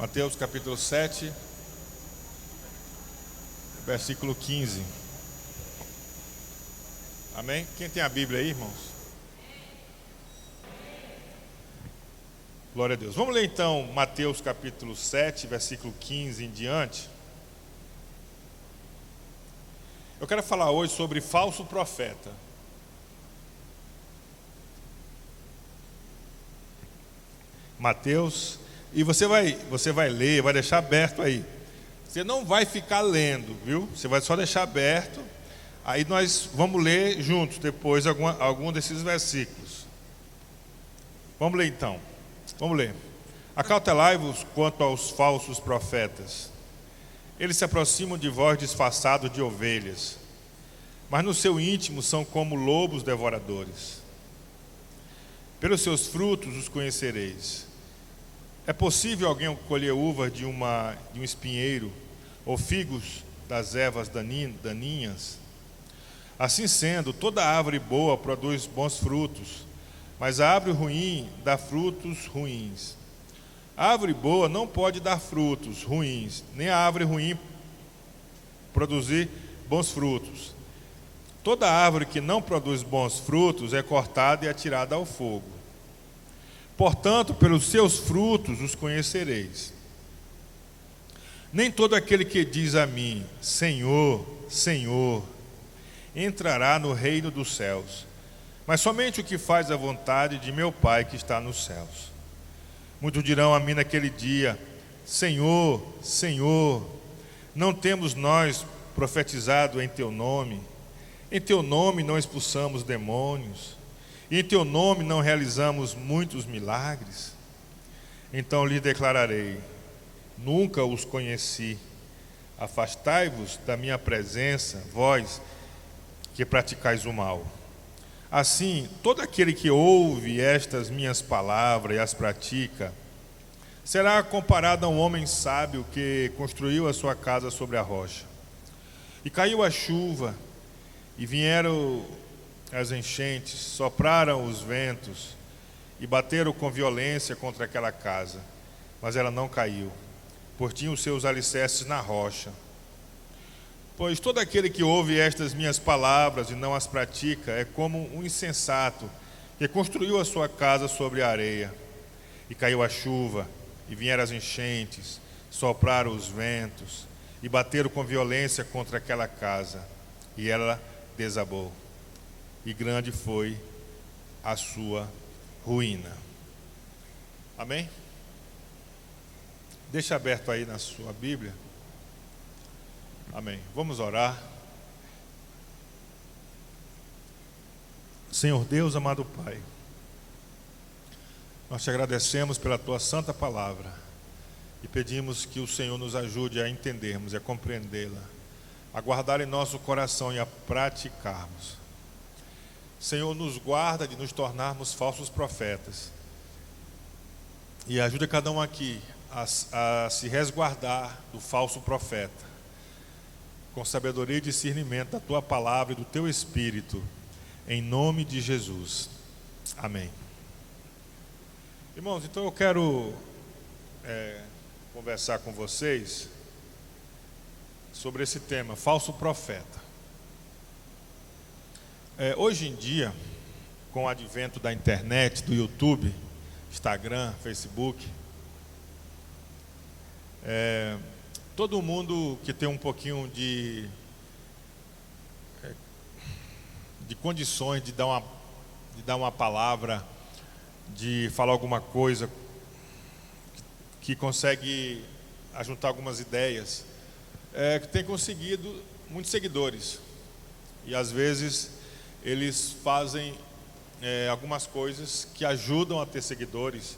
Mateus capítulo 7, versículo 15. Amém? Quem tem a Bíblia aí, irmãos? Glória a Deus. Vamos ler então Mateus capítulo 7, versículo 15 em diante. Eu quero falar hoje sobre falso profeta. Mateus, e você vai ler, vai deixar aberto aí. Você não vai ficar lendo, viu? Você vai só deixar aberto. Aí nós vamos ler juntos depois algum desses versículos. Vamos ler então. Vamos ler. Acautelai-vos quanto aos falsos profetas. Eles se aproximam de vós disfarçados de ovelhas, mas no seu íntimo são como lobos devoradores. Pelos seus frutos os conhecereis. É possível alguém colher uvas de um espinheiro ou figos das ervas daninhas? Assim sendo, toda árvore boa produz bons frutos, mas a árvore ruim dá frutos ruins. A árvore boa não pode dar frutos ruins, nem a árvore ruim produzir bons frutos. Toda árvore que não produz bons frutos é cortada e atirada ao fogo. Portanto, pelos seus frutos os conhecereis. Nem todo aquele que diz a mim, Senhor, Senhor, entrará no reino dos céus, mas somente o que faz a vontade de meu Pai que está nos céus. Muitos dirão a mim naquele dia, Senhor, Senhor, não temos nós profetizado em teu nome? Em teu nome não expulsamos demônios? E em teu nome não realizamos muitos milagres? Então lhes declararei, nunca os conheci. Afastai-vos da minha presença, vós que praticais o mal. Assim, todo aquele que ouve estas minhas palavras e as pratica, será comparado a um homem sábio que construiu a sua casa sobre a rocha. E caiu a chuva, e vieram as enchentes, sopraram os ventos, e bateram com violência contra aquela casa, mas ela não caiu, pois tinha os seus alicerces na rocha. Pois todo aquele que ouve estas minhas palavras e não as pratica é como um insensato que construiu a sua casa sobre a areia. E caiu a chuva, e vieram as enchentes, sopraram os ventos, e bateram com violência contra aquela casa, e ela desabou. E grande foi a sua ruína. Amém? Deixa aberto aí na sua Bíblia. Amém. Vamos orar. Senhor Deus, amado Pai, nós te agradecemos pela tua santa palavra e pedimos que o Senhor nos ajude a entendermos e a compreendê-la, a guardar em nosso coração e a praticarmos. Senhor, nos guarda de nos tornarmos falsos profetas e ajuda cada um aqui a se resguardar do falso profeta, com sabedoria e discernimento da tua palavra e do teu Espírito, em nome de Jesus. Amém. Irmãos, então eu quero conversar com vocês sobre esse tema, falso profeta. Hoje em dia, com o advento da internet, do YouTube, Instagram, Facebook, todo mundo que tem um pouquinho de condições de dar uma palavra, de falar alguma coisa, que consegue ajuntar algumas ideias, tem conseguido muitos seguidores. E às vezes eles fazem algumas coisas que ajudam a ter seguidores.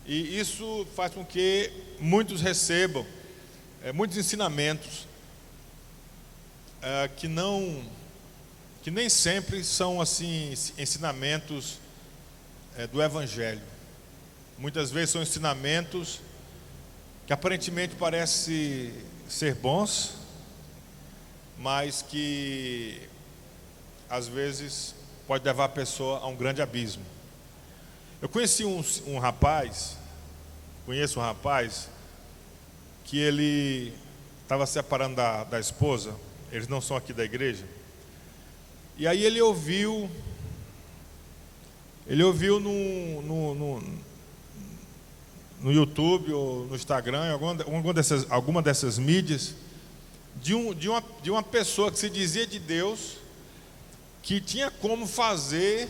E isso faz com que muitos recebam muitos ensinamentos que nem sempre são assim ensinamentos do Evangelho. Muitas vezes são ensinamentos que aparentemente parecem ser bons, mas que às vezes pode levar a pessoa a um grande abismo. Eu conheci conheço um rapaz que ele estava separando da esposa. Eles não são aqui da igreja. E aí ele ouviu no YouTube ou no Instagram, em alguma dessas mídias, de uma pessoa que se dizia de Deus, que tinha como fazer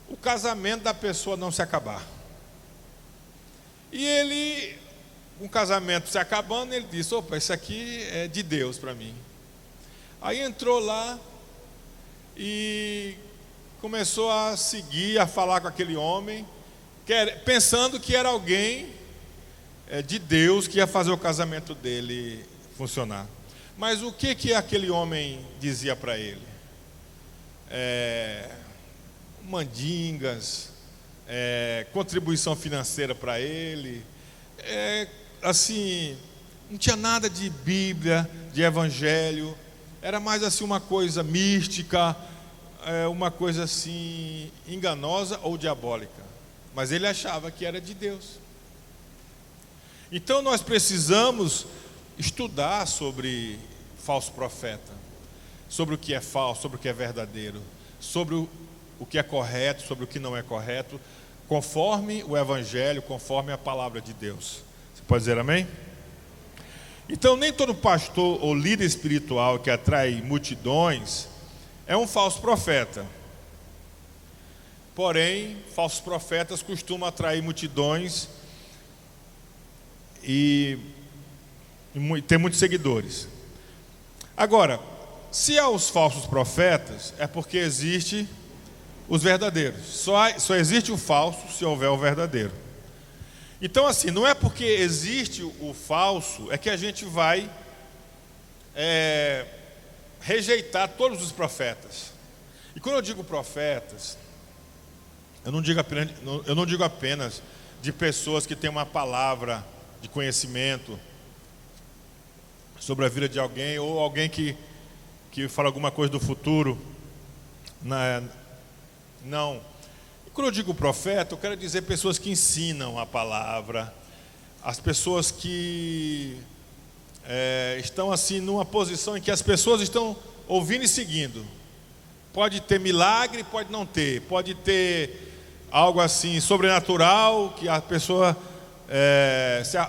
o casamento da pessoa não se acabar. E ele, um casamento se acabando, ele disse: opa, isso aqui é de Deus para mim. Aí entrou lá e começou a seguir, a falar com aquele homem, pensando que era alguém de Deus que ia fazer o casamento dele funcionar. Mas o que aquele homem dizia para ele? Mandingas, contribuição financeira para ele, assim, não tinha nada de Bíblia, de Evangelho, era mais assim uma coisa mística, uma coisa assim enganosa ou diabólica, mas ele achava que era de Deus. Então nós precisamos estudar sobre falso profeta, sobre o que é falso, sobre o que é verdadeiro, sobre o que é correto, sobre o que não é correto, conforme o Evangelho, conforme a palavra de Deus. Você pode dizer amém? Então nem todo pastor ou líder espiritual que atrai multidões é um falso profeta. Porém, falsos profetas costumam atrair multidões e ter muitos seguidores. Agora, se há os falsos profetas, é porque existe os verdadeiros. Só existe o falso se houver o verdadeiro. Então, assim, não é porque existe o falso é que a gente vai rejeitar todos os profetas. E quando eu digo profetas, eu não digo apenas de pessoas que têm uma palavra de conhecimento sobre a vida de alguém, ou alguém que fala alguma coisa do futuro. Não. Quando eu digo profeta, eu quero dizer pessoas que ensinam a palavra, as pessoas que estão assim numa posição em que as pessoas estão ouvindo e seguindo. Pode ter milagre, pode não ter, pode ter algo assim sobrenatural, que a pessoa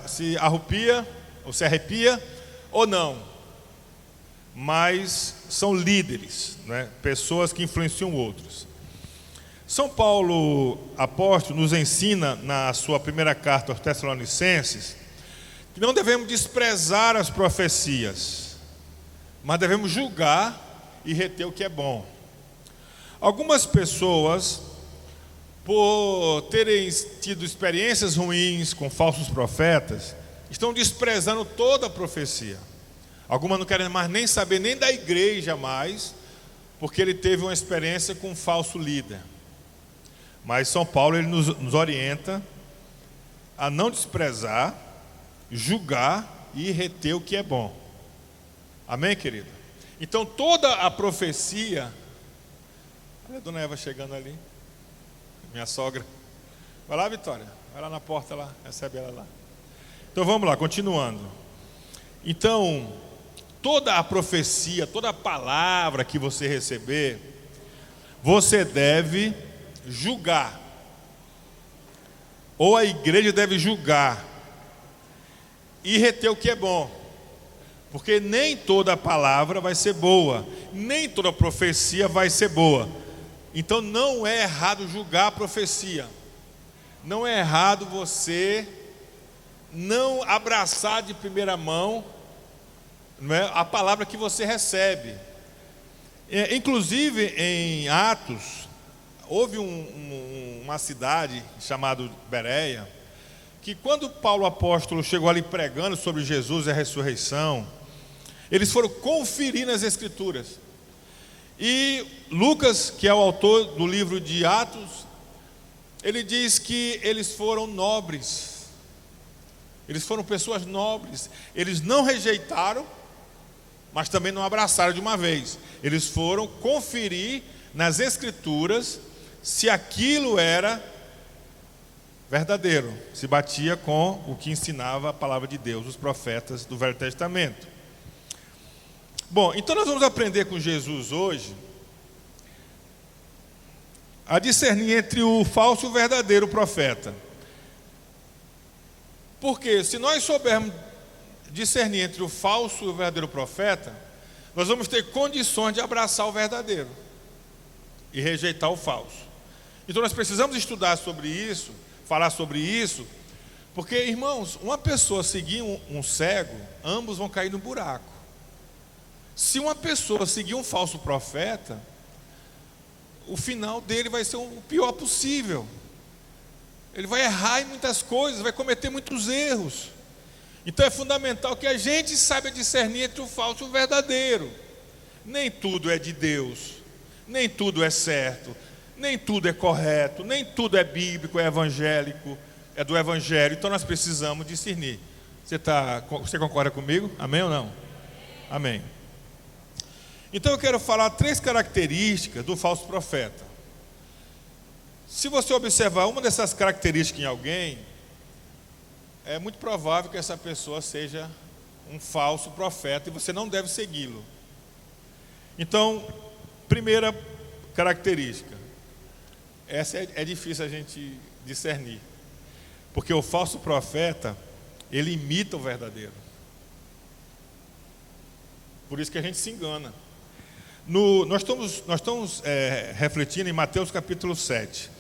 se arrepia, ou se arrepia, ou não. Mas são líderes, né? Pessoas que influenciam outros. São Paulo, apóstolo, nos ensina na sua primeira carta aos Tessalonicenses que não devemos desprezar as profecias, mas devemos julgar e reter o que é bom. Algumas pessoas, por terem tido experiências ruins com falsos profetas, estão desprezando toda a profecia. Algumas não querem mais nem saber nem da igreja mais, porque ele teve uma experiência com um falso líder. Mas São Paulo ele nos orienta a não desprezar, julgar e reter o que é bom. Amém, querido? Então toda a profecia... Olha a dona Eva chegando ali, minha sogra. Vai lá, Vitória, vai lá na porta lá, recebe ela lá. Então vamos lá, continuando. Então, toda a profecia, toda a palavra que você receber, você deve julgar, ou a igreja deve julgar e reter o que é bom, porque nem toda palavra vai ser boa, nem toda profecia vai ser boa. Então não é errado julgar a profecia, não é errado você não abraçar de primeira mão, não é, a palavra que você recebe. Inclusive em Atos, houve uma cidade chamada Bereia, que quando Paulo apóstolo chegou ali pregando sobre Jesus e a ressurreição, eles foram conferir nas Escrituras. E Lucas, que é o autor do livro de Atos, ele diz que eles foram nobres, eles foram pessoas nobres, eles não rejeitaram, mas também não abraçaram de uma vez. Eles foram conferir nas Escrituras se aquilo era verdadeiro, se batia com o que ensinava a palavra de Deus, os profetas do Velho Testamento. Bom, então nós vamos aprender com Jesus hoje a discernir entre o falso e o verdadeiro profeta. Porque se nós soubermos discernir entre o falso e o verdadeiro profeta, nós vamos ter condições de abraçar o verdadeiro e rejeitar o falso. Então nós precisamos estudar sobre isso, falar sobre isso, porque, irmãos, uma pessoa seguir um cego, ambos vão cair no buraco. Se uma pessoa seguir um falso profeta, o final dele vai ser o pior possível. Ele vai errar em muitas coisas, vai cometer muitos erros. Então é fundamental que a gente saiba discernir entre o falso e o verdadeiro. Nem tudo é de Deus, nem tudo é certo, nem tudo é correto, nem tudo é bíblico, é evangélico, é do evangelho. Então nós precisamos discernir. Você concorda comigo? Amém ou não? Amém. Então eu quero falar 3 características do falso profeta. Se você observar uma dessas características em alguém, é muito provável que essa pessoa seja um falso profeta e você não deve segui-lo. Então, primeira característica, essa é difícil a gente discernir, porque o falso profeta, ele imita o verdadeiro. Por isso que a gente se engana. Nós estamos refletindo em Mateus capítulo 7.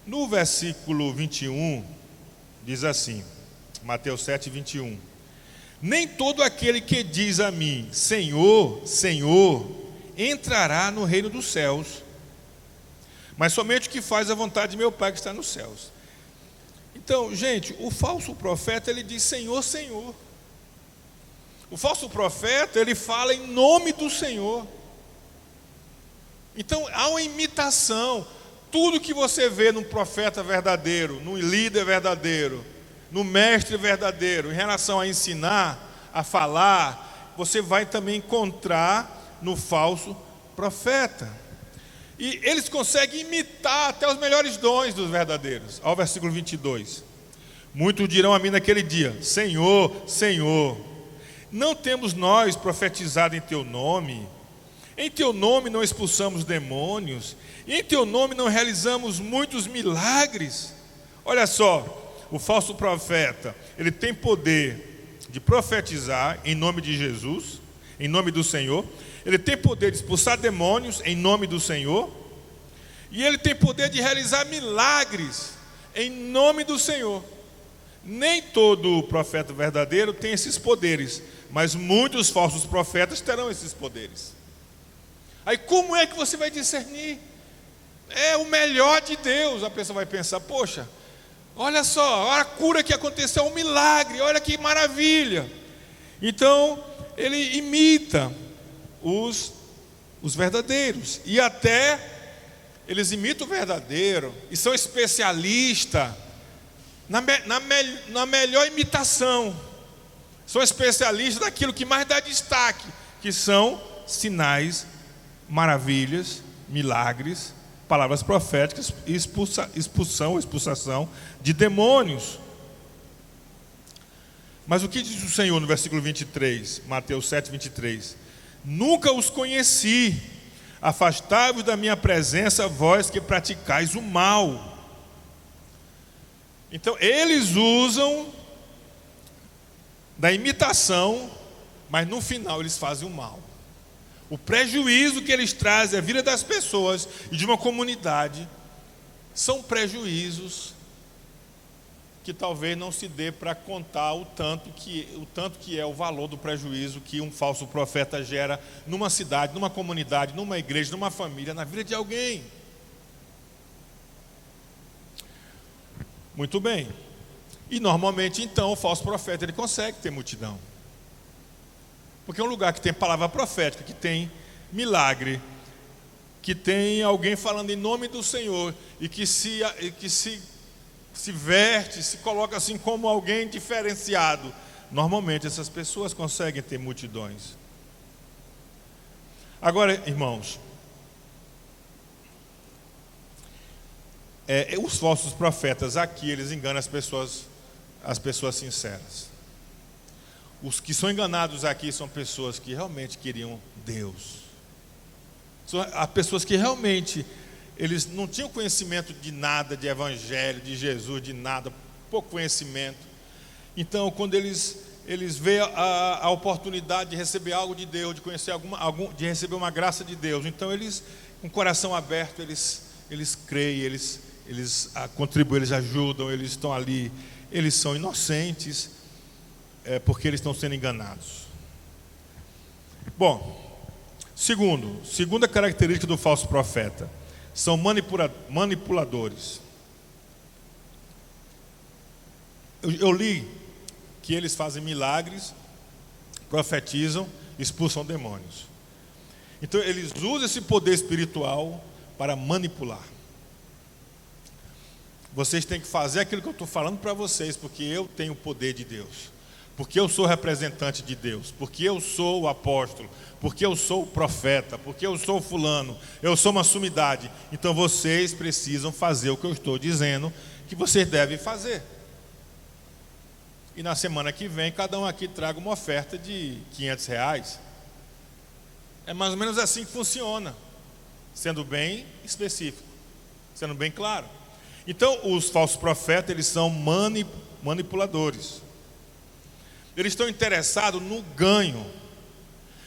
No versículo 21, diz assim, Mateus 7, 21. Nem todo aquele que diz a mim, Senhor, Senhor, entrará no reino dos céus, mas somente o que faz a vontade de meu Pai que está nos céus. Então, gente, o falso profeta, ele diz Senhor, Senhor. O falso profeta, ele fala em nome do Senhor. Então, há uma imitação. Tudo que você vê num profeta verdadeiro, num líder verdadeiro, no mestre verdadeiro, em relação a ensinar, a falar, você vai também encontrar no falso profeta. E eles conseguem imitar até os melhores dons dos verdadeiros. Ao versículo 22. Muitos dirão a mim naquele dia, Senhor, Senhor, não temos nós profetizado em teu nome? Em teu nome não expulsamos demônios? E em teu nome não realizamos muitos milagres? Olha só, o falso profeta, ele tem poder de profetizar em nome de Jesus, em nome do Senhor. Ele tem poder de expulsar demônios em nome do Senhor. E ele tem poder de realizar milagres em nome do Senhor. Nem todo profeta verdadeiro tem esses poderes, mas muitos falsos profetas terão esses poderes. Aí como é que você vai discernir? É o melhor de Deus. A pessoa vai pensar, poxa, olha só, olha a cura que aconteceu, um milagre, olha que maravilha. Então, ele imita os verdadeiros. E até, eles imitam o verdadeiro e são especialistas na melhor imitação. São especialistas daquilo que mais dá destaque, que são sinais, maravilhas, milagres, palavras proféticas e expulsação de demônios. Mas o que diz o Senhor no versículo 23, Mateus 7, 23? Nunca os conheci, afastai-vos da minha presença, vós que praticais o mal. Então eles usam da imitação, mas no final eles fazem o mal. O prejuízo que eles trazem à vida das pessoas e de uma comunidade são prejuízos que talvez não se dê para contar o tanto que é o valor do prejuízo que um falso profeta gera numa cidade, numa comunidade, numa igreja, numa família, na vida de alguém. Muito bem. E normalmente então o falso profeta ele consegue ter multidão. Porque é um lugar que tem palavra profética, que tem milagre, que tem alguém falando em nome do Senhor e que se veste, se coloca assim como alguém diferenciado. Normalmente essas pessoas conseguem ter multidões. Agora, irmãos, os falsos profetas aqui, eles enganam as pessoas sinceras. Os que são enganados aqui são pessoas que realmente queriam Deus. São as pessoas que realmente eles não tinham conhecimento de nada, de evangelho, de Jesus, de nada, pouco conhecimento. Então, quando eles veem a oportunidade de receber algo de Deus, de conhecer de receber uma graça de Deus, então eles, com o coração aberto, eles creem, eles contribuem, eles ajudam, eles estão ali, eles são inocentes, porque eles estão sendo enganados. Bom, segunda característica do falso profeta, são manipuladores. Eu li que eles fazem milagres, profetizam, expulsam demônios. Então eles usam esse poder espiritual para manipular. Vocês têm que fazer aquilo que eu estou falando para vocês, porque eu tenho o poder de Deus, porque eu sou representante de Deus, porque eu sou o apóstolo, porque eu sou o profeta, porque eu sou o fulano, eu sou uma sumidade. Então vocês precisam fazer o que eu estou dizendo que vocês devem fazer. E na semana que vem, cada um aqui traga uma oferta de R$500. É mais ou menos assim que funciona, sendo bem específico, sendo bem claro. Então, os falsos profetas, eles são manipuladores. Eles estão interessados no ganho.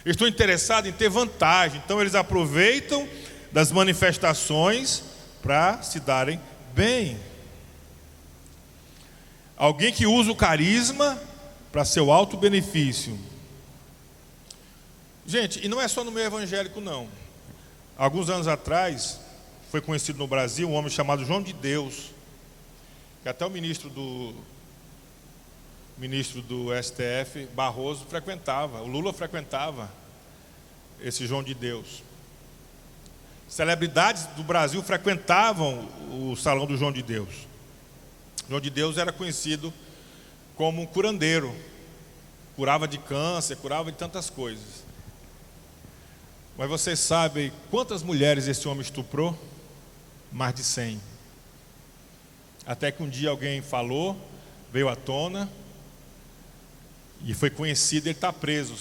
Eles estão interessados em ter vantagem. Então, eles aproveitam das manifestações para se darem bem. Alguém que usa o carisma para seu alto benefício. Gente, e não é só no meio evangélico, não. Alguns anos atrás, foi conhecido no Brasil um homem chamado João de Deus, que até o ministro do STF, Barroso, frequentava, o Lula frequentava esse João de Deus. Celebridades do Brasil frequentavam o salão do João de Deus. João de Deus era conhecido como um curandeiro, curava de câncer, curava de tantas coisas. Mas vocês sabem quantas mulheres esse homem estuprou? Mais de 100. Até que um dia alguém falou, veio à tona, e foi conhecido, ele está preso.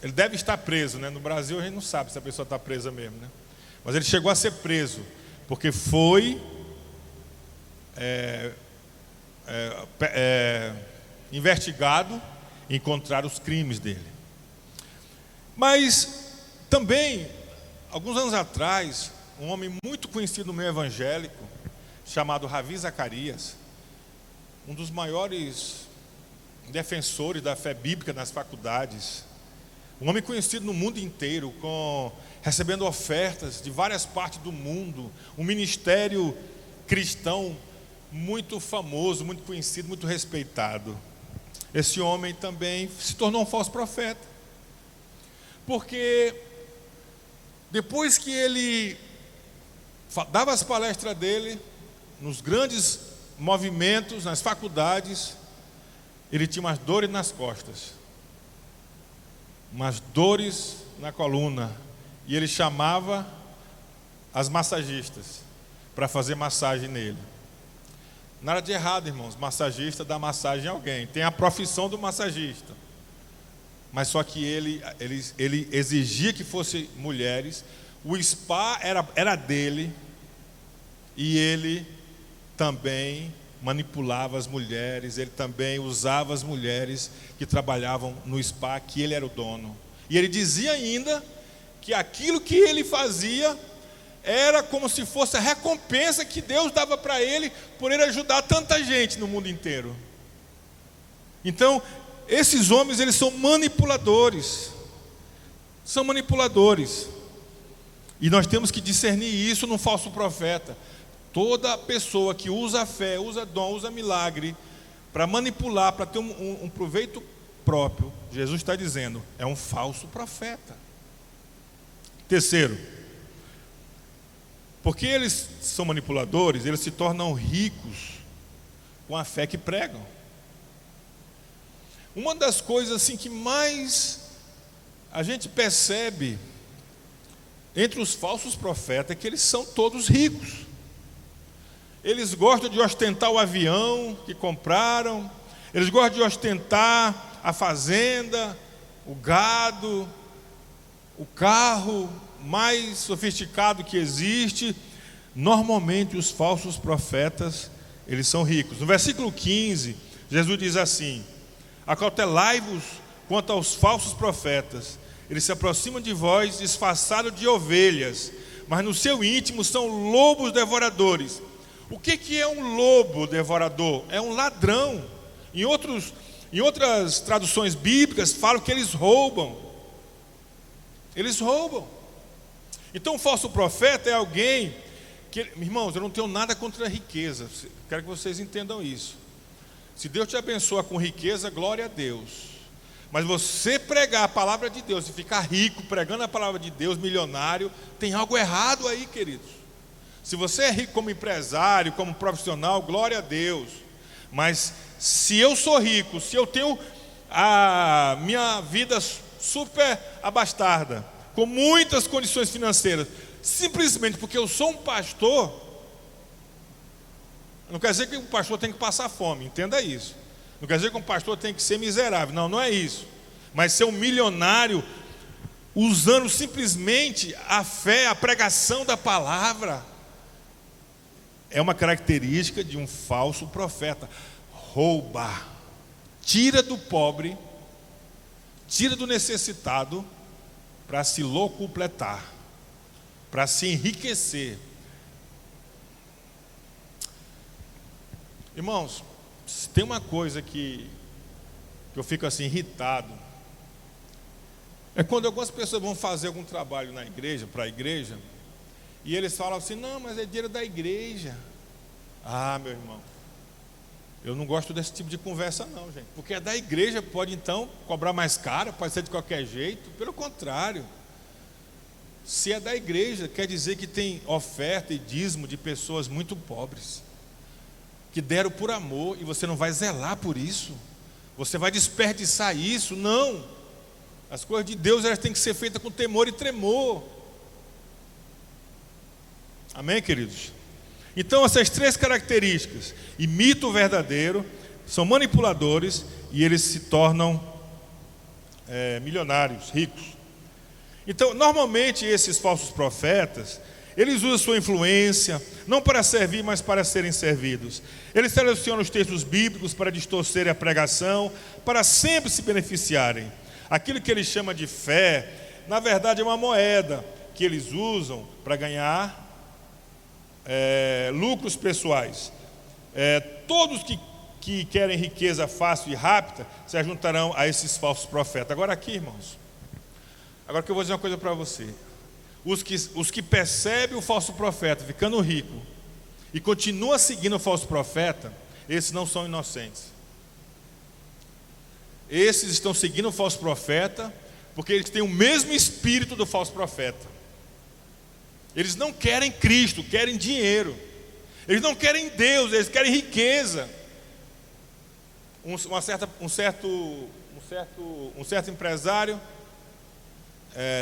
Ele deve estar preso, né? No Brasil a gente não sabe se a pessoa está presa mesmo, né? Mas ele chegou a ser preso, porque foi investigado e encontraram os crimes dele. Mas também, alguns anos atrás, um homem muito conhecido no meio evangélico, chamado Ravi Zacarias, um dos maiores defensores da fé bíblica nas faculdades, um homem conhecido no mundo inteiro, recebendo ofertas de várias partes do mundo, um ministério cristão muito famoso, muito conhecido, muito respeitado. Esse homem também se tornou um falso profeta, porque depois que ele dava as palestras dele, nos grandes movimentos, nas faculdades, ele tinha umas dores nas costas, umas dores na coluna, e ele chamava as massagistas para fazer massagem nele. Nada de errado, irmãos, massagista dá massagem a alguém, tem a profissão do massagista, mas só que ele exigia que fossem mulheres, o spa era dele, e ele também manipulava as mulheres, ele também usava as mulheres que trabalhavam no spa, que ele era o dono. E ele dizia ainda que aquilo que ele fazia era como se fosse a recompensa que Deus dava para ele, por ele ajudar tanta gente no mundo inteiro. Então, esses homens, eles são manipuladores. São manipuladores. E nós temos que discernir isso no falso profeta. Toda pessoa que usa a fé, usa dom, usa milagre para manipular, para ter um proveito próprio, Jesus está dizendo, é um falso profeta. Terceiro, porque eles são manipuladores, eles se tornam ricos com a fé que pregam. Uma das coisas assim que mais a gente percebe entre os falsos profetas é que eles são todos ricos. Eles gostam de ostentar o avião que compraram, eles gostam de ostentar a fazenda, o gado, o carro mais sofisticado que existe. Normalmente os falsos profetas, eles são ricos. No versículo 15, Jesus diz assim: acautelai-vos quanto aos falsos profetas, eles se aproximam de vós disfarçados de ovelhas, mas no seu íntimo são lobos devoradores. O que é um lobo devorador? É um ladrão. Em outras traduções bíblicas falam que eles roubam. Eles roubam. Então o falso profeta é alguém que, irmãos, eu não tenho nada contra a riqueza, quero que vocês entendam isso. Se Deus te abençoa com riqueza, glória a Deus. Mas você pregar a palavra de Deus e ficar rico pregando a palavra de Deus, milionário, tem algo errado aí, queridos. Se você é rico como empresário, como profissional, glória a Deus. Mas se eu sou rico, se eu tenho a minha vida super abastada, com muitas condições financeiras, simplesmente porque eu sou um pastor, não quer dizer que um pastor tem que passar fome, entenda isso. Não quer dizer que um pastor tem que ser miserável, não é isso. Mas ser um milionário usando simplesmente a fé, a pregação da palavra, é uma característica de um falso profeta. Rouba, tira do pobre, tira do necessitado, para se locupletar, para se enriquecer. Irmãos, tem uma coisa que eu fico assim irritado, é quando algumas pessoas vão fazer algum trabalho na igreja, para a igreja, e eles falam assim: não, mas é dinheiro da igreja. Ah, meu irmão, eu não gosto desse tipo de conversa não, gente, porque é da igreja, pode então cobrar mais caro, pode ser de qualquer jeito. Pelo contrário, se é da igreja, quer dizer que tem oferta e dízimo de pessoas muito pobres, que deram por amor, e você não vai zelar por isso, você vai desperdiçar isso. Não, as coisas de Deus, elas têm que ser feitas com temor e tremor. Amém, queridos? Então essas três características imitam o verdadeiro, são manipuladores e eles se tornam milionários, ricos. Então normalmente esses falsos profetas, eles usam sua influência, não para servir, mas para serem servidos. Eles selecionam os textos bíblicos para distorcerem a pregação, para sempre se beneficiarem. Aquilo que eles chamam de fé, na verdade é uma moeda que eles usam para ganhar lucros pessoais. Todos que querem riqueza fácil e rápida se ajuntarão a esses falsos profetas. Agora aqui, irmãos, agora que eu vou dizer uma coisa para você. Os que percebem o falso profeta ficando rico e continuam seguindo o falso profeta, esses não são inocentes. Esses estão seguindo o falso profeta porque eles têm o mesmo espírito do falso profeta. Eles não querem Cristo, querem dinheiro. Eles não querem Deus, eles querem riqueza. Um certo empresário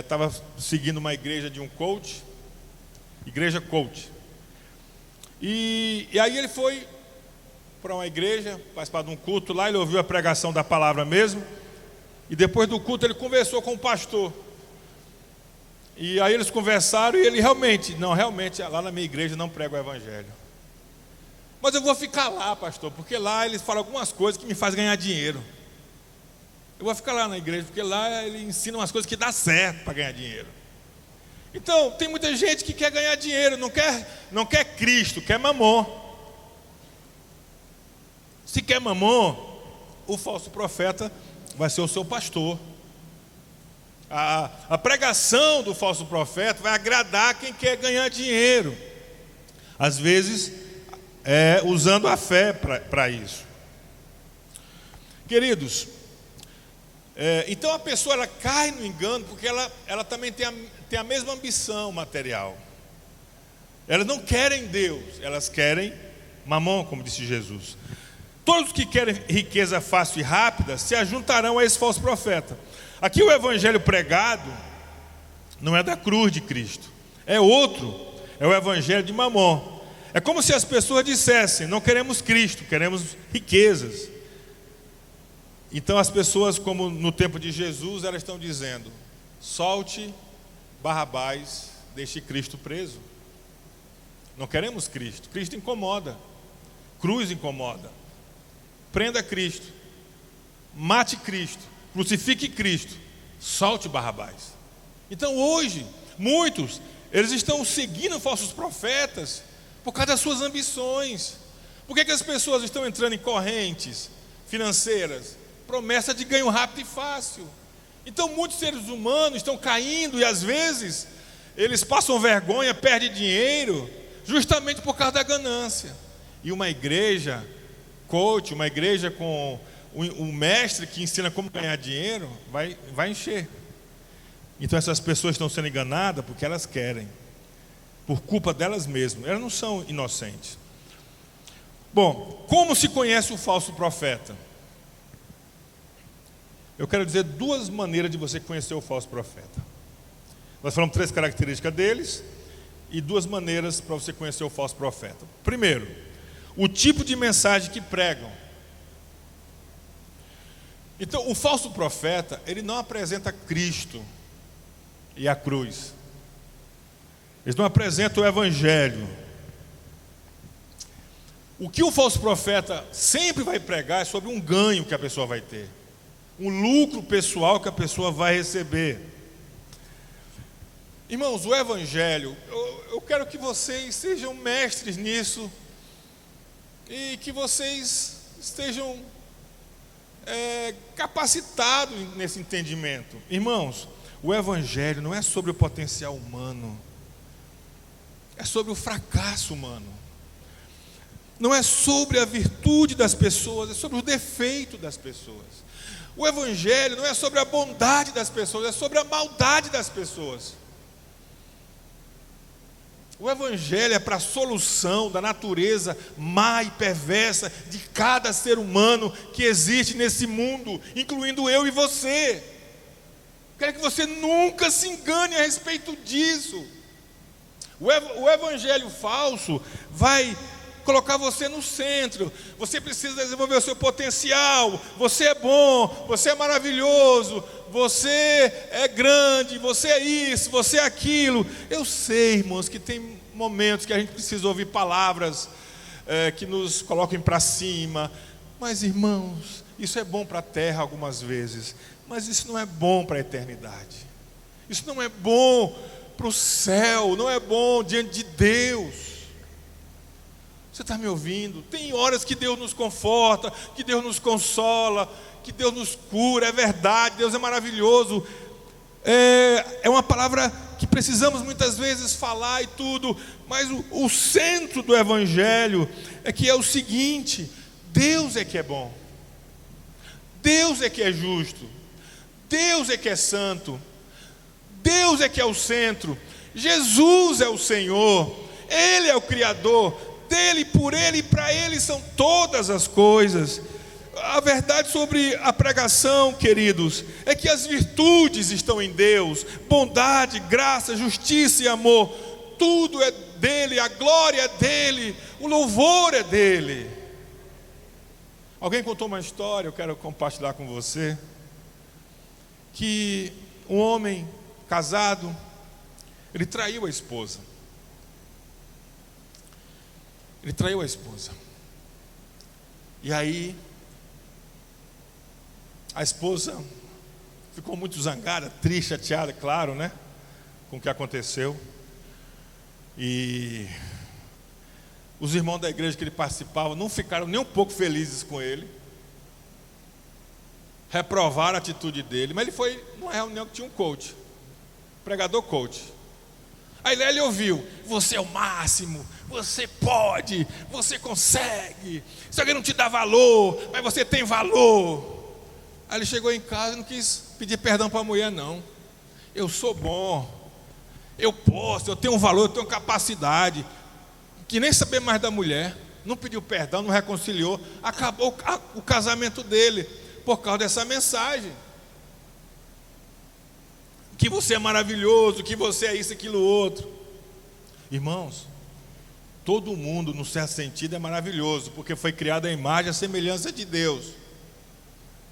estava seguindo uma igreja de um coach, igreja coach. E aí ele foi para uma igreja, participar de um culto lá, ele ouviu a pregação da palavra mesmo, e depois do culto ele conversou com o pastor. E aí eles conversaram e ele realmente, lá na minha igreja não prega o evangelho. Mas eu vou ficar lá, pastor, porque lá eles falam algumas coisas que me fazem ganhar dinheiro. Eu vou ficar lá na igreja, porque lá ele ensina umas coisas que dá certo para ganhar dinheiro. Então, tem muita gente que quer ganhar dinheiro, não quer Cristo, quer mamon. Se quer mamon, o falso profeta vai ser o seu pastor. A pregação do falso profeta vai agradar quem quer ganhar dinheiro. Às vezes, usando a fé para isso. Queridos, então a pessoa ela cai no engano porque ela também tem a mesma ambição material. Elas não querem Deus, elas querem mamon, como disse Jesus. Todos que querem riqueza fácil e rápida se ajuntarão a esse falso profeta. Aqui o evangelho pregado não é da cruz de Cristo, é outro, é o evangelho de mamon. É como se as pessoas dissessem: não queremos Cristo, queremos riquezas. Então as pessoas, como no tempo de Jesus, elas estão dizendo: solte Barrabás, deixe Cristo preso. Não queremos Cristo. Cristo incomoda, cruz incomoda. Prenda Cristo, mate Cristo, crucifique Cristo, solte Barrabás. Então hoje, muitos, eles estão seguindo falsos profetas por causa das suas ambições. Por que as pessoas estão entrando em correntes financeiras? Promessa de ganho rápido e fácil. Então muitos seres humanos estão caindo e às vezes eles passam vergonha, perdem dinheiro, justamente por causa da ganância. E uma igreja coach, uma igreja com um mestre que ensina como ganhar dinheiro, vai encher. Então essas pessoas estão sendo enganadas porque elas querem, por culpa delas mesmas. Elas não são inocentes. Bom, como se conhece o falso profeta? Eu quero dizer duas maneiras de você conhecer o falso profeta. Nós falamos 3 características deles e 2 maneiras para você conhecer o falso profeta. Primeiro, o tipo de mensagem que pregam. Então, o falso profeta, ele não apresenta Cristo e a cruz. Eles não apresentam o evangelho. O que o falso profeta sempre vai pregar é sobre um ganho que a pessoa vai ter, um lucro pessoal que a pessoa vai receber. Irmãos, o evangelho, eu quero que vocês sejam mestres nisso e que vocês estejam capacitados nesse entendimento. Irmãos, o evangelho não é sobre o potencial humano, é sobre o fracasso humano. Não é sobre a virtude das pessoas, é sobre o defeito das pessoas. O evangelho não é sobre a bondade das pessoas, é sobre a maldade das pessoas. O evangelho é para a solução da natureza má e perversa de cada ser humano que existe nesse mundo, incluindo eu e você. Quero que você nunca se engane a respeito disso. O evangelho falso vai colocar você no centro. Você precisa desenvolver o seu potencial. Você é bom, você é maravilhoso, você é grande, você é isso, você é aquilo. Eu sei, irmãos, que tem momentos que a gente precisa ouvir palavras que nos coloquem para cima. Mas, irmãos, isso é bom para a terra algumas vezes, mas isso não é bom para a eternidade. Isso não é bom para o céu, não é bom diante de Deus. Você está me ouvindo? Tem horas que Deus nos conforta, que Deus nos consola, que Deus nos cura, é verdade, Deus é maravilhoso. É uma palavra que precisamos muitas vezes falar e tudo, mas o centro do evangelho é que é o seguinte: Deus é que é bom, Deus é que é justo, Deus é que é santo, Deus é que é o centro, Jesus é o Senhor, Ele é o Criador. Dele, por Ele e para Ele são todas as coisas. A verdade sobre a pregação, queridos, é que as virtudes estão em Deus: bondade, graça, justiça e amor. Tudo é dele, a glória é dele, o louvor é dele. Alguém contou uma história, eu quero compartilhar com você, que um homem casado, ele traiu a esposa. Ele traiu a esposa. E aí a esposa ficou muito zangada, triste, chateada, claro, né, com o que aconteceu. E os irmãos da igreja que ele participava não ficaram nem um pouco felizes com ele. Reprovaram a atitude dele. Mas ele foi numa reunião que tinha um coach, pregador coach. Aí ele ouviu: você é o máximo, você pode, você consegue, se alguém não te dá valor, mas você tem valor. Aí ele chegou em casa e não quis pedir perdão para a mulher, não. Eu sou bom, eu posso, eu tenho valor, eu tenho capacidade. Que nem saber mais da mulher. Não pediu perdão, não reconciliou. Acabou o casamento dele por causa dessa mensagem: que você é maravilhoso, que você é isso, aquilo, outro. Irmãos, Todo mundo, num certo sentido, é maravilhoso, porque foi criado à imagem e à semelhança de Deus.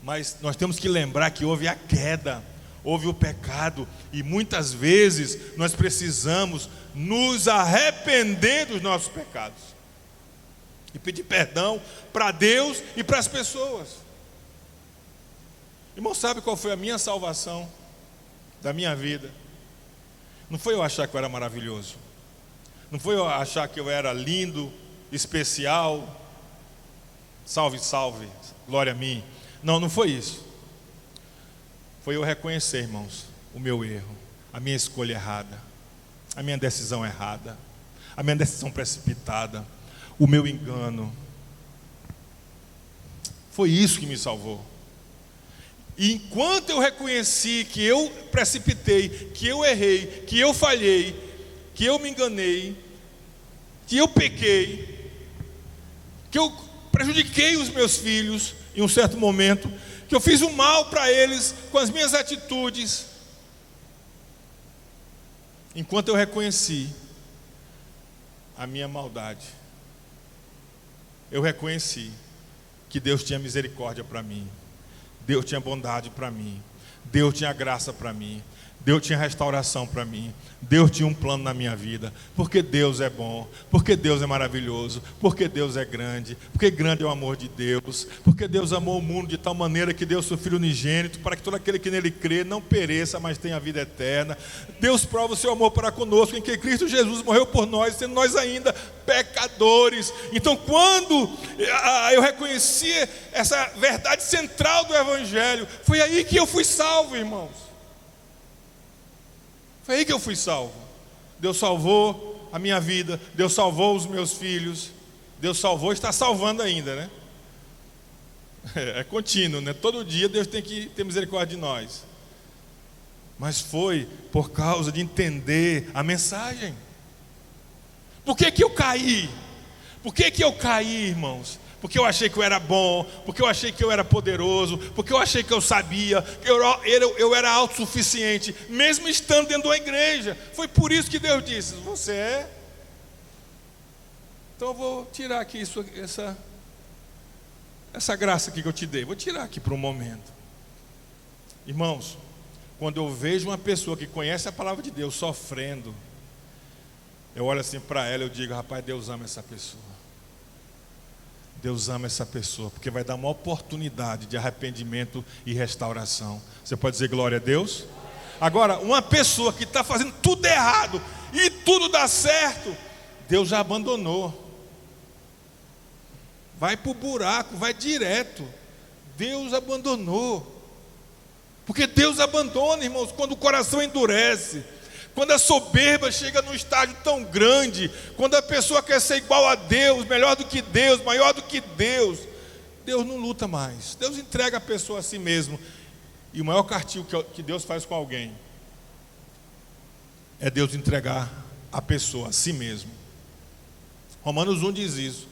Mas nós temos que lembrar que houve a queda, houve o pecado, e muitas vezes nós precisamos nos arrepender dos nossos pecados e pedir perdão para Deus e para as pessoas. Irmão, sabe qual foi a minha salvação da minha vida? Não foi eu achar que eu era maravilhoso, não foi eu achar que eu era lindo, especial, salve, salve, glória a mim. Não foi isso. Foi eu reconhecer, irmãos, o meu erro, a minha escolha errada, a minha decisão errada, a minha decisão precipitada, o meu engano. Foi isso que me salvou. E enquanto eu reconheci que eu precipitei, que eu errei, que eu falhei, que eu me enganei, que eu pequei, que eu prejudiquei os meus filhos em um certo momento, que eu fiz o mal para eles com as minhas atitudes, enquanto eu reconheci a minha maldade, eu reconheci que Deus tinha misericórdia para mim, Deus tinha bondade para mim, Deus tinha graça para mim, Deus tinha restauração para mim, Deus tinha um plano na minha vida, porque Deus é bom, porque Deus é maravilhoso, porque Deus é grande, porque grande é o amor de Deus, porque Deus amou o mundo de tal maneira que deu seu Filho unigênito, para que todo aquele que nele crê não pereça, mas tenha a vida eterna. Deus prova o seu amor para conosco, em que Cristo Jesus morreu por nós, sendo nós ainda pecadores. Então, quando eu reconheci essa verdade central do Evangelho, foi aí que eu fui salvo, irmãos. Foi aí que eu fui salvo. Deus salvou a minha vida, Deus salvou os meus filhos, Deus salvou e está salvando ainda, né? É contínuo, né? Todo dia Deus tem que ter misericórdia de nós. Mas foi por causa de entender a mensagem. Por que que eu caí? Por que que eu caí, irmãos? Porque eu achei que eu era bom, porque eu achei que eu era poderoso, porque eu achei que eu sabia, que eu era autossuficiente, mesmo estando dentro da igreja. Foi por isso que Deus disse: você é? Então eu vou tirar aqui essa graça aqui que eu te dei, vou tirar aqui por um momento. Irmãos, quando eu vejo uma pessoa que conhece a palavra de Deus sofrendo, eu olho assim para ela e eu digo: rapaz, Deus ama essa pessoa. Deus ama essa pessoa, porque vai dar uma oportunidade de arrependimento e restauração. Você pode dizer glória a Deus? Agora, uma pessoa que está fazendo tudo errado e tudo dá certo, Deus já abandonou. Vai para o buraco, vai direto. Deus abandonou. Porque Deus abandona, irmãos, quando o coração endurece, quando a soberba chega num estágio tão grande, quando a pessoa quer ser igual a Deus, melhor do que Deus, maior do que Deus, Deus não luta mais. Deus entrega a pessoa a si mesmo. E o maior castigo que Deus faz com alguém é Deus entregar a pessoa a si mesmo. Romanos 1 diz isso.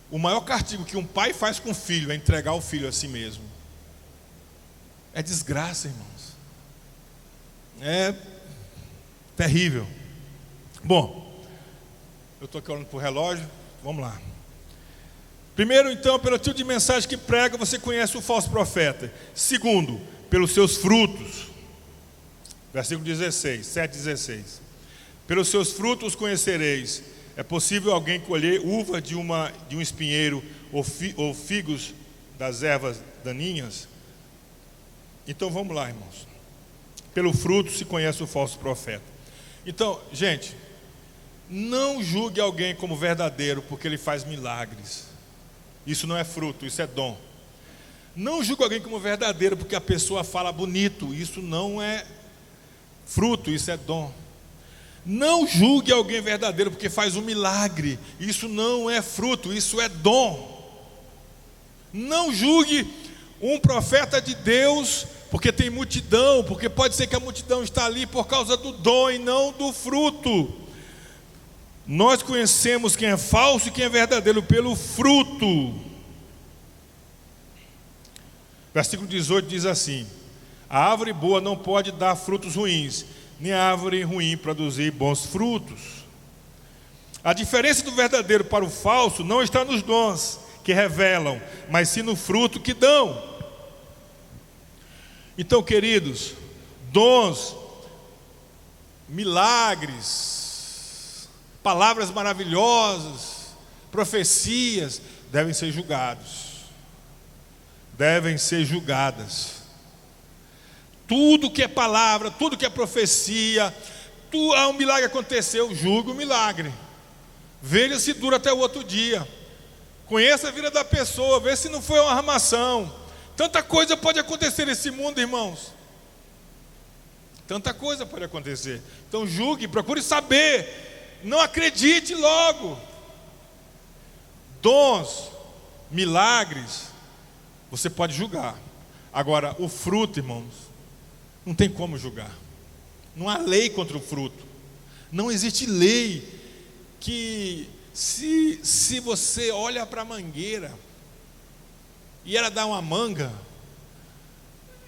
O maior castigo que um pai faz com o filho é entregar o filho a si mesmo. É desgraça, irmãos. É terrível. Bom, eu estou aqui olhando para o relógio. Vamos lá. Primeiro, então, pelo tipo de mensagem que prega, você conhece o falso profeta. Segundo, pelos seus frutos. Versículo 16, 7:16. Pelos seus frutos conhecereis. É possível alguém colher uva de um espinheiro ou figos das ervas daninhas? Então vamos lá, irmãos. Pelo fruto se conhece o falso profeta. Então, gente, não julgue alguém como verdadeiro porque ele faz milagres. Isso não é fruto, isso é dom. Não julgue alguém como verdadeiro porque a pessoa fala bonito. Isso não é fruto, isso é dom. Não julgue alguém verdadeiro porque faz um milagre. Isso não é fruto, isso é dom. Não julgue um profeta de Deus porque tem multidão, porque pode ser que a multidão está ali por causa do dom e não do fruto. Nós conhecemos quem é falso e quem é verdadeiro pelo fruto. Versículo 18 diz assim: a árvore boa não pode dar frutos ruins, nem a árvore ruim produzir bons frutos. A diferença do verdadeiro para o falso não está nos dons que revelam, mas sim no fruto que dão. Então, queridos, dons, milagres, palavras maravilhosas, profecias, devem ser julgados. Devem ser julgadas. Tudo que é palavra, tudo que é profecia, um milagre aconteceu, julgue o milagre. Veja se dura até o outro dia. Conheça a vida da pessoa, veja se não foi uma armação. Tanta coisa pode acontecer nesse mundo, irmãos. Tanta coisa pode acontecer. Então julgue, procure saber. Não acredite logo. Dons, milagres, você pode julgar. Agora, o fruto, irmãos, não tem como julgar. Não há lei contra o fruto. Não existe lei que se você olha para a mangueira e ela dá uma manga,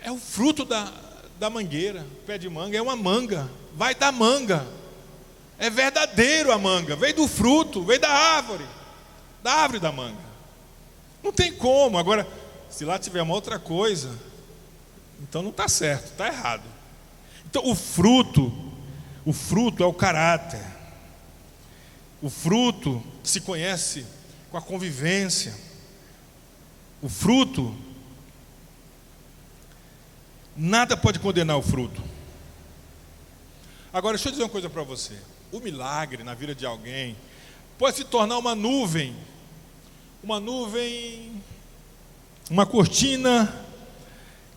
é o fruto da mangueira. Pé de manga é uma manga, vai dar manga. É verdadeiro a manga, veio do fruto, veio da árvore da manga. Não tem como. Agora, se lá tiver uma outra coisa, então não está certo, está errado. Então o fruto é o caráter. O fruto se conhece com a convivência. O fruto, nada pode condenar o fruto. Agora, deixa eu dizer uma coisa para você. O milagre na vida de alguém pode se tornar uma nuvem, uma cortina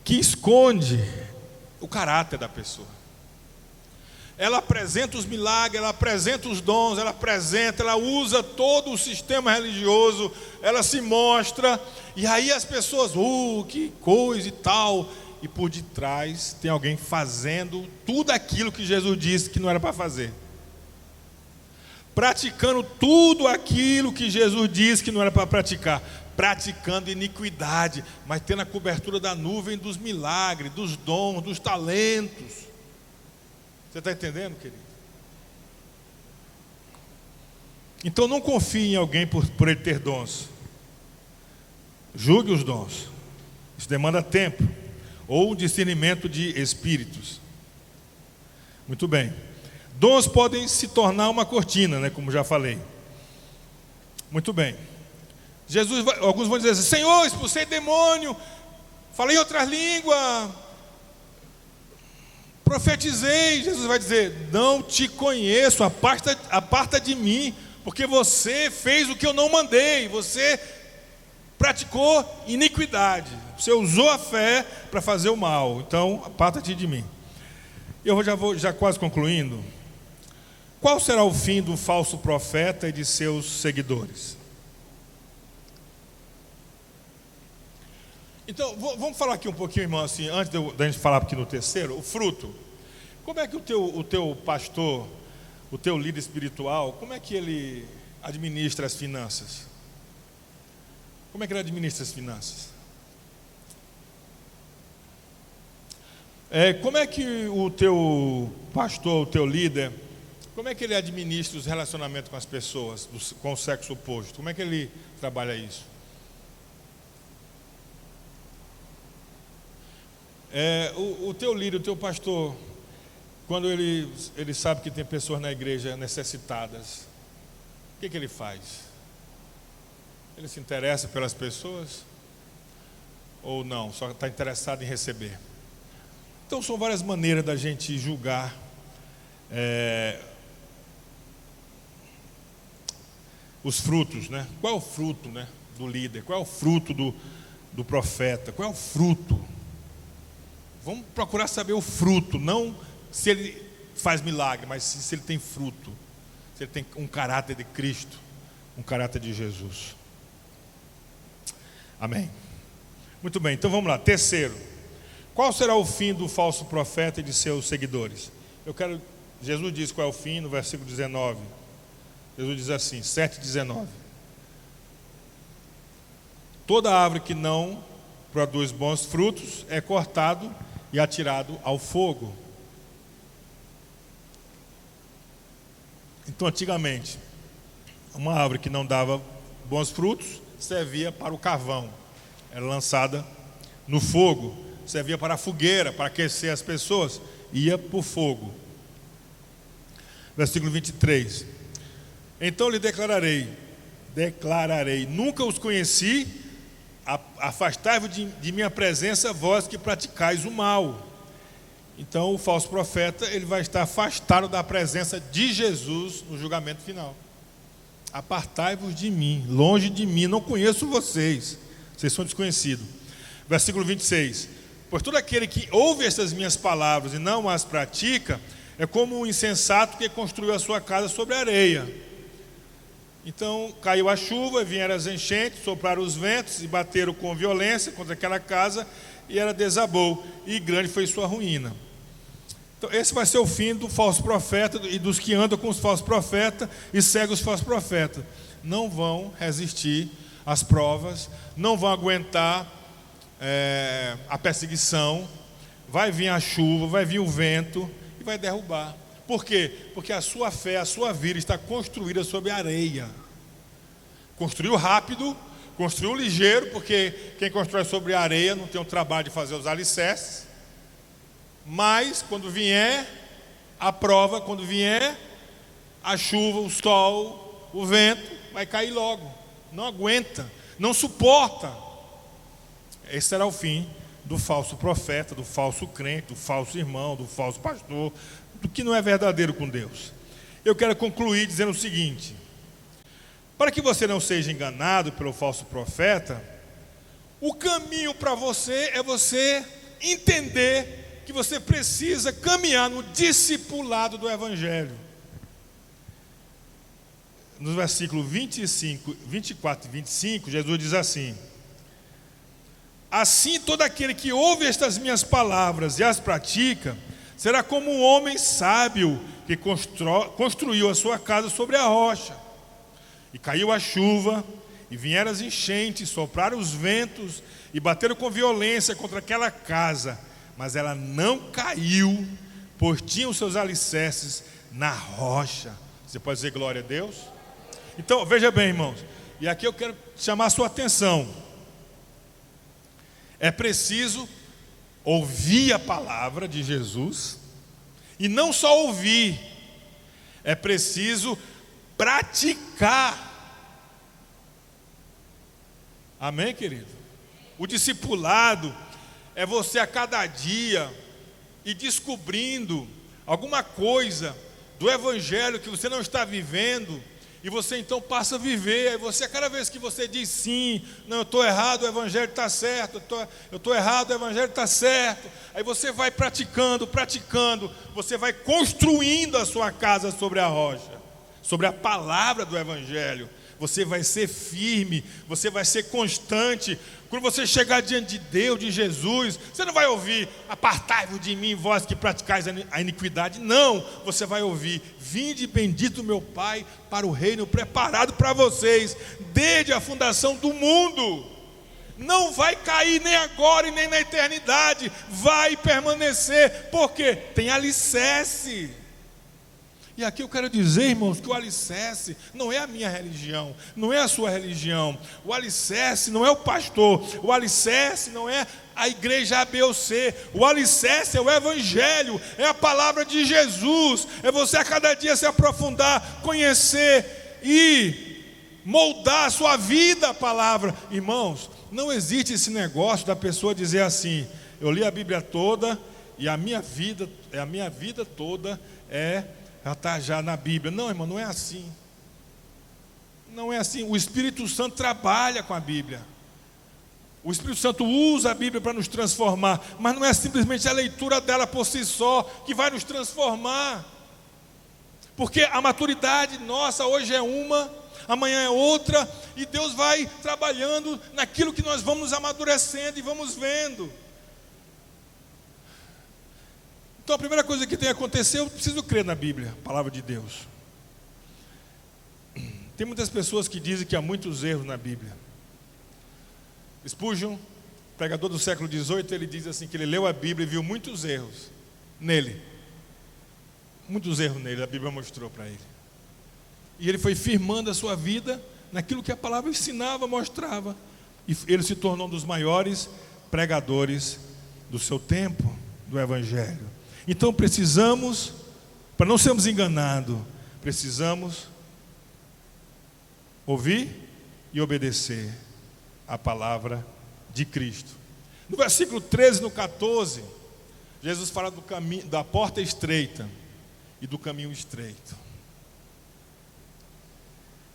que esconde o caráter da pessoa. Ela apresenta os milagres, ela apresenta os dons, ela usa todo o sistema religioso, ela se mostra, e aí as pessoas, que coisa e tal, e por detrás tem alguém fazendo tudo aquilo que Jesus disse que não era para fazer. Praticando tudo aquilo que Jesus disse que não era para praticar. Praticando iniquidade, mas tendo a cobertura da nuvem dos milagres, dos dons, dos talentos. Você está entendendo, querido? Então não confie em alguém por ele ter dons. Julgue os dons. Isso demanda tempo. Ou um discernimento de espíritos. Muito bem. Dons podem se tornar uma cortina, como já falei. Muito bem. Alguns vão dizer assim: Senhor, expulsei demônio, falei em outras línguas, profetizei. Jesus vai dizer: não te conheço, aparta de mim, porque você fez o que eu não mandei, você praticou iniquidade, você usou a fé para fazer o mal, então aparta-te de mim. Eu já quase concluindo. Qual será o fim do falso profeta e de seus seguidores? Então, vamos falar aqui um pouquinho, irmão, assim, antes da gente falar aqui no terceiro, o fruto. Como é que o teu pastor, o teu líder espiritual, como é que ele administra as finanças? Como é que ele administra as finanças? Como é que o teu pastor, o teu líder, como é que ele administra os relacionamentos com as pessoas, com o sexo oposto? Como é que ele trabalha isso? O teu líder, o teu pastor, quando ele sabe que tem pessoas na igreja necessitadas, o que ele faz? Ele se interessa pelas pessoas? Ou não, só está interessado em receber? Então são várias maneiras da gente julgar os frutos, né? Qual é o fruto, né, do líder? Qual é o fruto do profeta? Qual é o fruto? Vamos procurar saber o fruto, não se ele faz milagre, mas se ele tem fruto, se ele tem um caráter de Cristo, um caráter de Jesus. Amém. Muito bem, então vamos lá. Terceiro, qual será o fim do falso profeta e de seus seguidores? Jesus diz qual é o fim no versículo 19. Jesus diz assim, 7,19. Toda árvore que não produz bons frutos é cortado e atirado ao fogo. Então, antigamente, uma árvore que não dava bons frutos, servia para o carvão, era lançada no fogo, servia para a fogueira, para aquecer as pessoas, ia para o fogo. Versículo 23. Então lhe declararei, nunca os conheci, afastai-vos de minha presença, vós que praticais o mal. Então o falso profeta, ele vai estar afastado da presença de Jesus no julgamento final. Apartai-vos de mim, longe de mim, não conheço vocês são desconhecidos. Versículo 26. Pois todo aquele que ouve estas minhas palavras e não as pratica, é como um insensato que construiu a sua casa sobre areia. Então caiu a chuva, vieram as enchentes, sopraram os ventos e bateram com violência contra aquela casa, e ela desabou, e grande foi sua ruína. Então esse vai ser o fim do falso profeta e dos que andam com os falsos profetas e seguem os falsos profetas. Não vão resistir às provas, não vão aguentar a perseguição, vai vir a chuva, vai vir o vento e vai derrubar. Por quê? Porque a sua fé, a sua vida está construída sobre areia. Construiu rápido, construiu ligeiro, porque quem constrói sobre areia não tem o trabalho de fazer os alicerces. Mas quando vier a prova, quando vier a chuva, o sol, o vento, vai cair logo. Não aguenta, não suporta. Esse será o fim do falso profeta, do falso crente, do falso irmão, do falso pastor, do que não é verdadeiro com Deus. Eu quero concluir dizendo o seguinte: para que você não seja enganado pelo falso profeta, o caminho para você é você entender que você precisa caminhar no discipulado do Evangelho. Nos versículos 24 e 25, Jesus diz assim: assim todo aquele que ouve estas minhas palavras e as pratica, será como um homem sábio que construiu a sua casa sobre a rocha. E caiu a chuva, e vieram as enchentes, sopraram os ventos, e bateram com violência contra aquela casa, mas ela não caiu, pois tinha os seus alicerces na rocha. Você pode dizer glória a Deus? Então, veja bem, irmãos, e aqui eu quero chamar a sua atenção. É preciso ouvir a palavra de Jesus, e não só ouvir, é preciso praticar. Amém, querido? O discipulado é você a cada dia ir descobrindo alguma coisa do Evangelho que você não está vivendo, e você então passa a viver. Aí você, a cada vez que você diz sim, não, eu estou errado, o Evangelho está certo, eu estou errado, o Evangelho está certo. Aí você vai praticando, você vai construindo a sua casa sobre a rocha, sobre a palavra do Evangelho. Você vai ser firme, você vai ser constante. Quando você chegar diante de Deus, de Jesus, você não vai ouvir: apartai-vos de mim, vós que praticais a iniquidade. Não, você vai ouvir: vinde bendito meu Pai para o reino preparado para vocês desde a fundação do mundo. Não vai cair nem agora e nem na eternidade, vai permanecer, porque tem alicerce. E aqui eu quero dizer, irmãos, que o alicerce não é a minha religião, não é a sua religião. O alicerce não é o pastor, o alicerce não é a igreja A, B ou C. O alicerce é o Evangelho, é a palavra de Jesus. É você a cada dia se aprofundar, conhecer e moldar a sua vida a palavra. Irmãos, não existe esse negócio da pessoa dizer assim: eu li a Bíblia toda e a minha vida toda já está já na Bíblia. Não, irmão, não é assim. Não é assim. O Espírito Santo trabalha com a Bíblia. O Espírito Santo usa a Bíblia para nos transformar, mas não é simplesmente a leitura dela por si só que vai nos transformar. Porque a maturidade nossa hoje é uma, amanhã é outra, e Deus vai trabalhando naquilo que nós vamos amadurecendo e vamos vendo. Então a primeira coisa que tem que acontecer, eu preciso crer na Bíblia, a palavra de Deus. Tem muitas pessoas que dizem que há muitos erros na Bíblia. Spurgeon, pregador do século XVIII, ele diz assim, que ele leu a Bíblia e viu muitos erros nele. Muitos erros nele, a Bíblia mostrou para ele. E ele foi firmando a sua vida naquilo que a palavra ensinava, mostrava. E ele se tornou um dos maiores pregadores do seu tempo, do Evangelho. Então precisamos, para não sermos enganados, precisamos ouvir e obedecer a palavra de Cristo. No versículo 13 e no 14, Jesus fala do caminho, da porta estreita e do caminho estreito.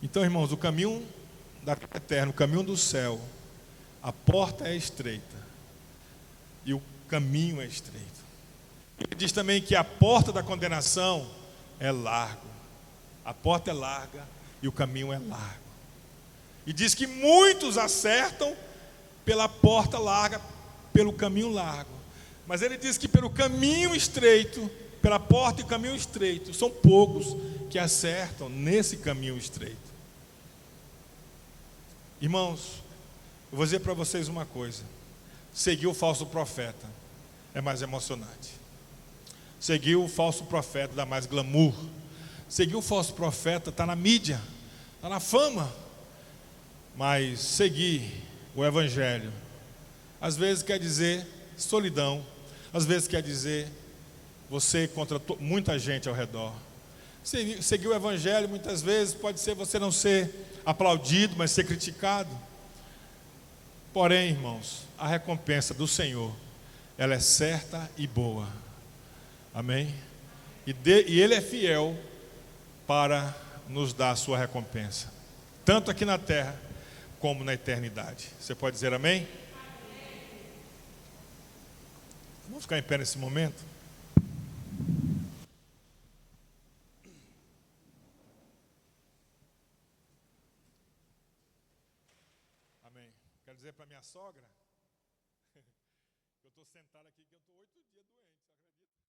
Então, irmãos, o caminho da vida eterna, o caminho do céu, a porta é estreita e o caminho é estreito. Ele diz também que a porta da condenação é largo. A porta é larga e o caminho é largo. E diz que muitos acertam pela porta larga, pelo caminho largo. Mas ele diz que pelo caminho estreito, pela porta e caminho estreito, são poucos que acertam nesse caminho estreito. Irmãos, eu vou dizer para vocês uma coisa: seguir o falso profeta é mais emocionante. Seguir o falso profeta dá mais glamour. Seguir o falso profeta está na mídia, está na fama. Mas seguir o Evangelho, às vezes quer dizer solidão, às vezes quer dizer você contra muita gente ao redor. Seguir o Evangelho muitas vezes pode ser você não ser aplaudido, mas ser criticado. Porém, irmãos, a recompensa do Senhor, ela é certa e boa. Amém? E Ele é fiel para nos dar a sua recompensa, tanto aqui na terra como na eternidade. Você pode dizer amém? Vamos ficar em pé nesse momento? Amém. Quero dizer para minha sogra, eu estou sentado aqui que eu estou 8 dias doente, você acredita?